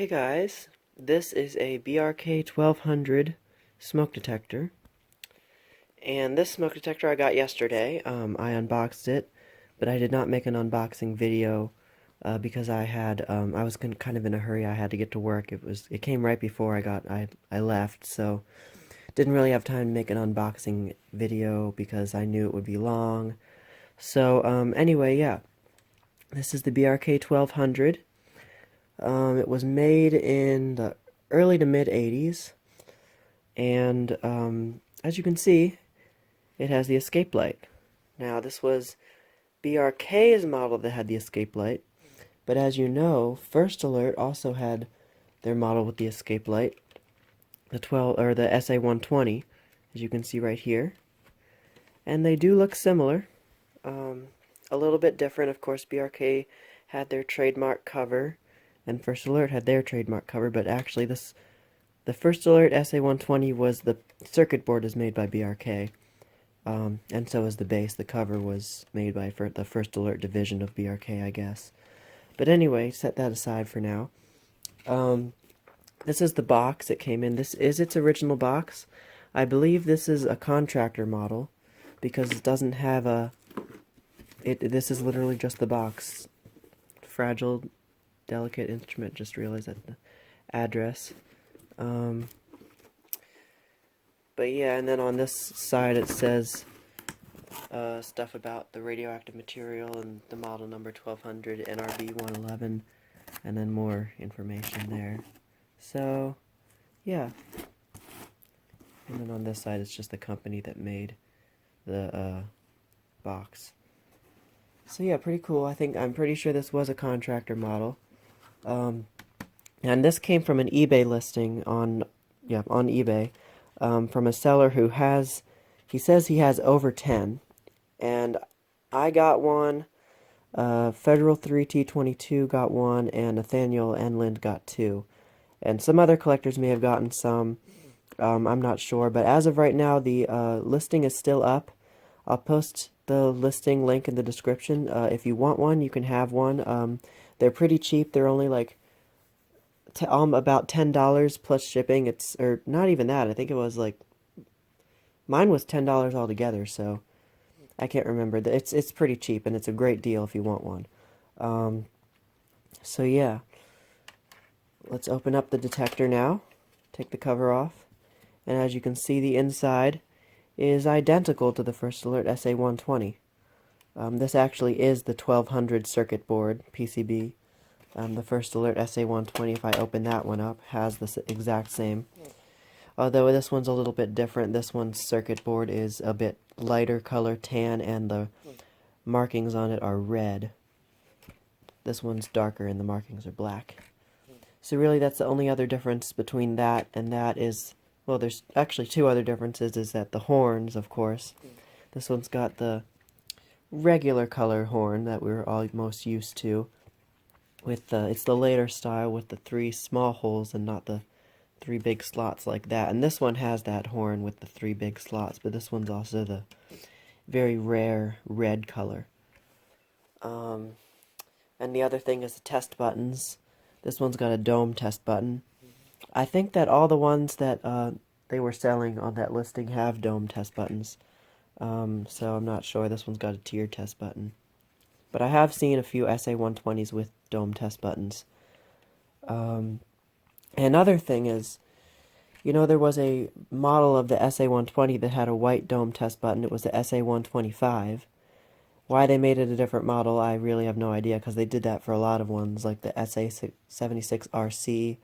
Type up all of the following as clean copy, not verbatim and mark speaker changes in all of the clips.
Speaker 1: Hey guys, this is a BRK 1200 smoke detector, and this smoke detector I got yesterday. I unboxed it, but I did not make an unboxing video because I was kind of in a hurry. I had to get to work. It came right before I left, so didn't really have time to make an unboxing video because I knew it would be long. So anyway, yeah, this is the BRK 1200. It was made in the early to mid 80s, and as you can see, it has the EscapeLight. Now, this was BRK's model that had the EscapeLight, but as you know, First Alert also had their model with the EscapeLight, the SA120, as you can see right here, and they do look similar. A little bit different, of course. BRK had their trademark cover, and First Alert had their trademark cover, but actually the First Alert SA120 was the circuit board is made by BRK, and so is the base. The cover was made by the First Alert division of BRK, I guess. But anyway, set that aside for now. This is the box it came in. This is its original box. I believe this is a contractor model because it doesn't have this is literally just the box. Fragile, delicate instrument. Just realized that the address. But yeah, and then on this side it says stuff about the radioactive material and the model number 1200 NRB111, and then more information there. So, yeah. And then on this side it's just the company that made the box. So yeah, pretty cool. I'm pretty sure this was a contractor model. And this came from an eBay listing on eBay, from a seller he says he has over 10, and I got one, Federal 3T22 got one, and Nathaniel Enland got two. And some other collectors may have gotten some, I'm not sure, but as of right now, the listing is still up. I'll post the listing link in the description. If you want one, you can have one. They're pretty cheap. They're only like about $10 plus shipping. Or not even that. I think it was like, mine was $10 altogether, so I can't remember. It's pretty cheap, and it's a great deal if you want one. So yeah, let's open up the detector now. Take the cover off, and as you can see, the inside is identical to the First Alert SA120. This actually is the 1200 circuit board PCB. The First Alert SA120, if I open that one up, has the exact same. Although this one's a little bit different. This one's circuit board is a bit lighter color tan, and the markings on it are red. This one's darker and the markings are black. So really that's the only other difference between that and that is, well, there's actually two other differences, is that the horns, of course. This one's got the regular color horn that we're all most used to. It's the later style with the 3 small holes and not the 3 big slots like that. And this one has that horn with the 3 big slots, but this one's also the very rare red color. And the other thing is the test buttons. This one's got a dome test button. I think that all the ones that they were selling on that listing have dome test buttons. So I'm not sure. This one's got a tier test button. But I have seen a few SA120s with dome test buttons. Another thing is, you know, there was a model of the SA120 that had a white dome test button. It was the SA125. Why they made it a different model, I really have no idea, because they did that for a lot of ones, like the SA76RC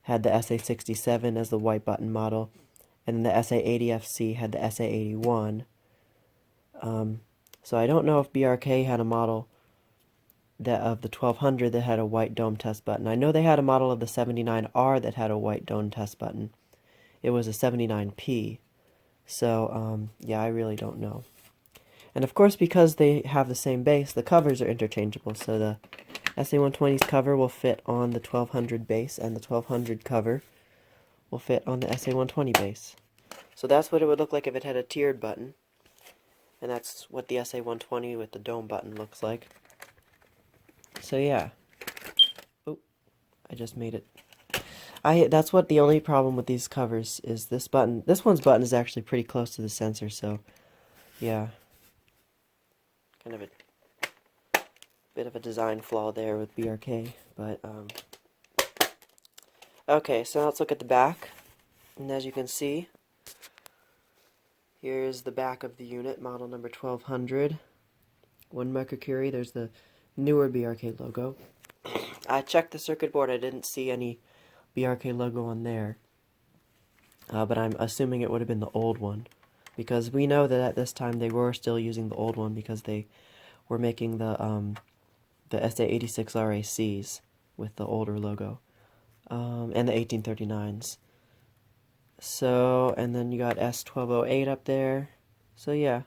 Speaker 1: had the SA67 as the white button model, and then the SA80FC had the SA81. So I don't know if BRK had a model of the 1200 that had a white dome test button. I know they had a model of the 79R that had a white dome test button. It was a 79P. So, yeah, I really don't know. And of course, because they have the same base, the covers are interchangeable. So the SA120's cover will fit on the 1200 base, and the 1200 cover will fit on the SA120 base. So that's what it would look like if it had a tiered button. And that's what the SA120 with the dome button looks like. So yeah. Oh, I just made it That's what the only problem with these covers is this button. This one's button is actually pretty close to the sensor, so yeah. Kind of a bit of a design flaw there with BRK, but okay, so now let's look at the back. And as you can see, here's the back of the unit, model number 1200. 1 microcurie. There's the newer BRK logo. I checked the circuit board. I didn't see any BRK logo on there. But I'm assuming it would have been the old one, because we know that at this time they were still using the old one because they were making the SA86 RACs with the older logo, and the 1839s. So, and then you got S1208 up there. So yeah.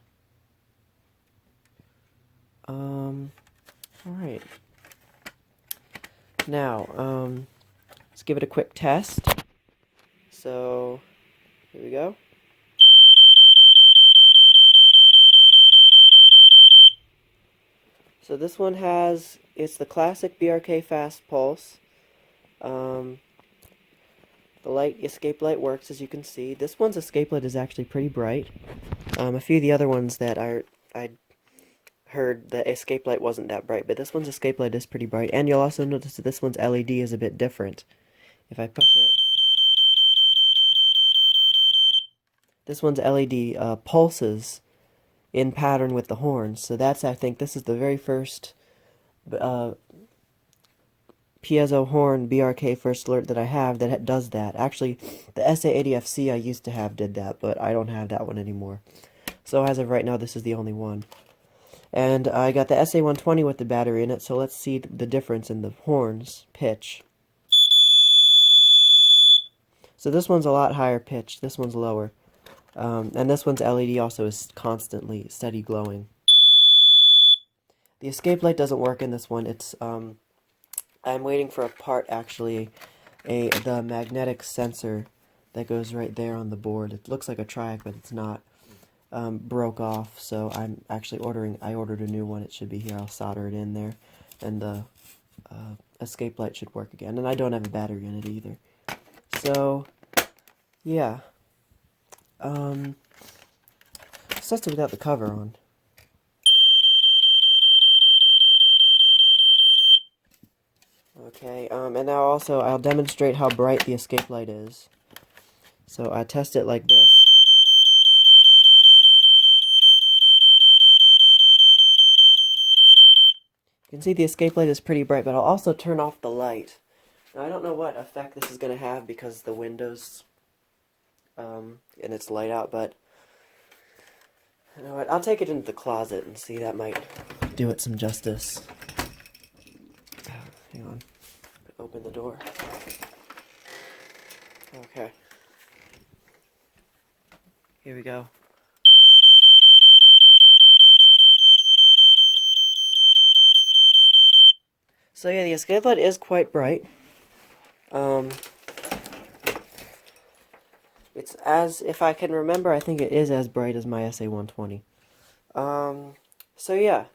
Speaker 1: Alright. Now, let's give it a quick test. So, here we go. So this one it's the classic BRK fast pulse. The escape light works, as you can see. This one's escape light is actually pretty bright. A few of the other ones that I heard the escape light wasn't that bright, but this one's escape light is pretty bright. And you'll also notice that this one's LED is a bit different. If I push it, this one's LED pulses in pattern with the horns. So that's, I think, this is the very first piezo horn BRK first alert that I have that does that. Actually, the SA80FC I used to have did that, but I don't have that one anymore. So as of right now, this is the only one. And I got the SA120 with the battery in it, so let's see the difference in the horns pitch. So this one's a lot higher pitch, this one's lower. And this one's LED also is constantly steady glowing. The escape light doesn't work in this one. It's I'm waiting for a part, actually, the magnetic sensor that goes right there on the board. It looks like a triac, but it's not. Broke off, so I'm actually I ordered a new one. It should be here. I'll solder it in there, and the escape light should work again. And I don't have a battery in it either. So, yeah. Let's test it without the cover on. Okay, and now also I'll demonstrate how bright the escape light is. So I test it like this. You can see the escape light is pretty bright, but I'll also turn off the light. Now I don't know what effect this is going to have because the windows and it's light out, but you know what? I'll take it into the closet and see. That might do it some justice. Hang on. Open the door. Okay. Here we go. So yeah, the escape light is quite bright. It's if I can remember, I think it is as bright as my SA120. So yeah.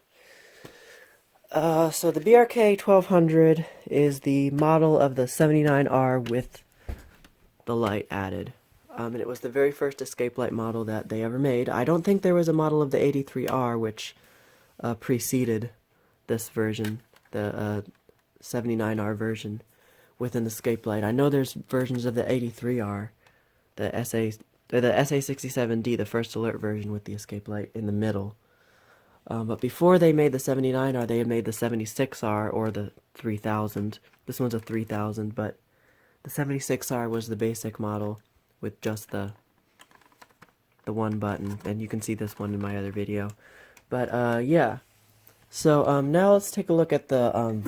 Speaker 1: So the BRK 1200 is the model of the 79R with the light added. And it was the very first escape light model that they ever made. I don't think there was a model of the 83R which preceded this version, the 79R version, with an escape light. I know there's versions of the 83R, the SA67D, the first alert version with the escape light in the middle. But before they made the 79R, they had made the 76R or the 3000. This one's a 3000, but the 76R was the basic model with just the one button, and you can see this one in my other video. But yeah. So now let's take a look at the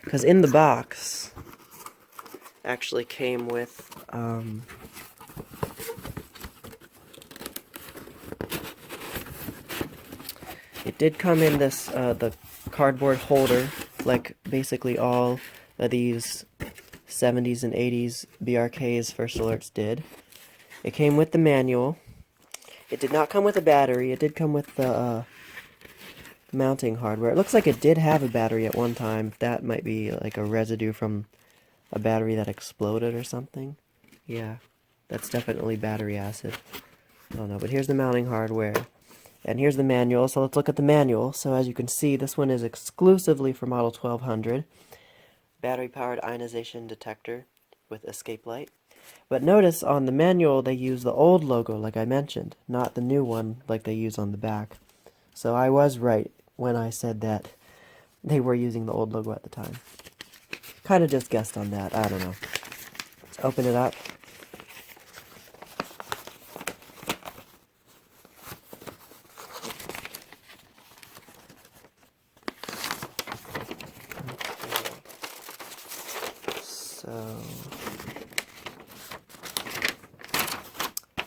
Speaker 1: because in the box actually came with it did come in this the cardboard holder, like basically all of these 70s and 80s BRK's first alerts did. It came with the manual. It did not come with a battery. It did come with the mounting hardware. It looks like it did have a battery at one time. That might be like a residue from a battery that exploded or something. Yeah, that's definitely battery acid. I don't know, but here's the mounting hardware. And here's the manual, so let's look at the manual. So as you can see, this one is exclusively for model 1200. Battery-powered ionization detector with EscapeLight. But notice on the manual they use the old logo like I mentioned, not the new one like they use on the back. So I was right when I said that they were using the old logo at the time. Kind of just guessed on that, I don't know. Let's open it up. So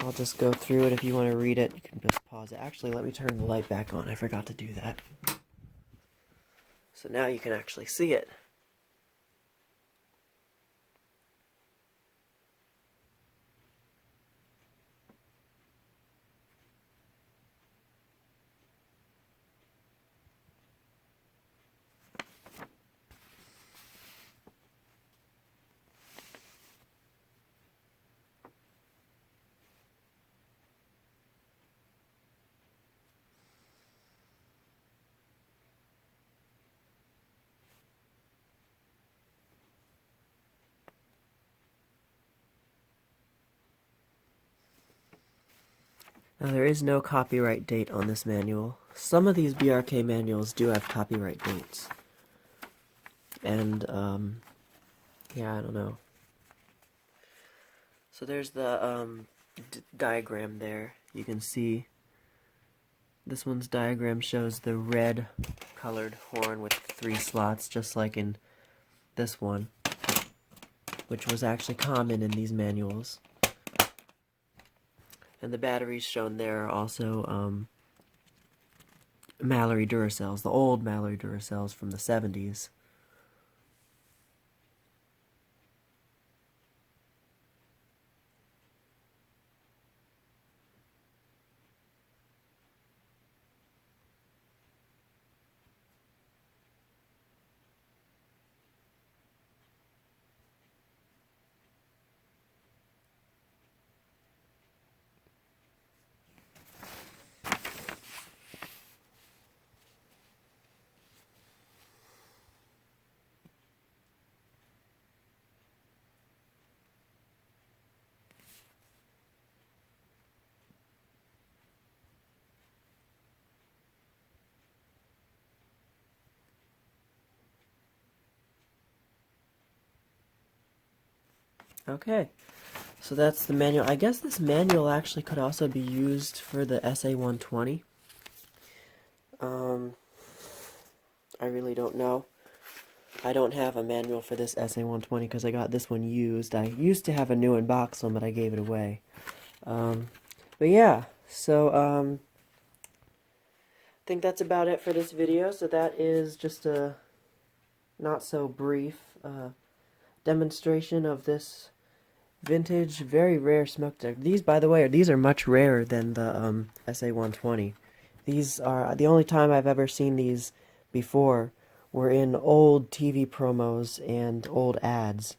Speaker 1: I'll just go through it. If you want to read it, you can just pause it. Actually, let me turn the light back on. I forgot to do that. So now you can actually see it. Now, there is no copyright date on this manual. Some of these BRK manuals do have copyright dates. And, yeah, I don't know. So there's the diagram there. You can see this one's diagram shows the red colored horn with 3 slots, just like in this one, which was actually common in these manuals. And the batteries shown there are also Mallory Duracells, the old Mallory Duracells from the 70s. Okay, so that's the manual. I guess this manual actually could also be used for the SA120. I really don't know. I don't have a manual for this SA120 because I got this one used. I used to have a new in-box one, but I gave it away. But yeah, so I think that's about it for this video. So that is just a not so brief demonstration of this vintage, very rare smoke detector. These, by the way, these are much rarer than the SA120. These are the only time I've ever seen these before were in old TV promos and old ads,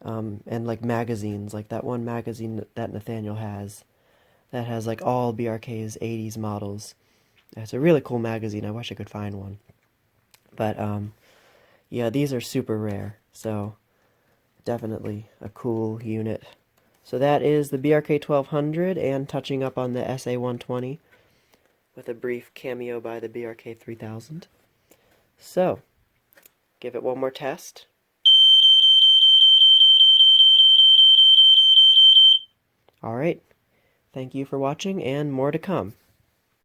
Speaker 1: and like magazines, like that one magazine that Nathaniel has, that has like all BRK's 80s models. It's a really cool magazine. I wish I could find one. But yeah, these are super rare, so definitely a cool unit. So that is the BRK 1200 and touching up on the SA120 with a brief cameo by the BRK 3000. So, give it one more test. Alright, thank you for watching and more to come.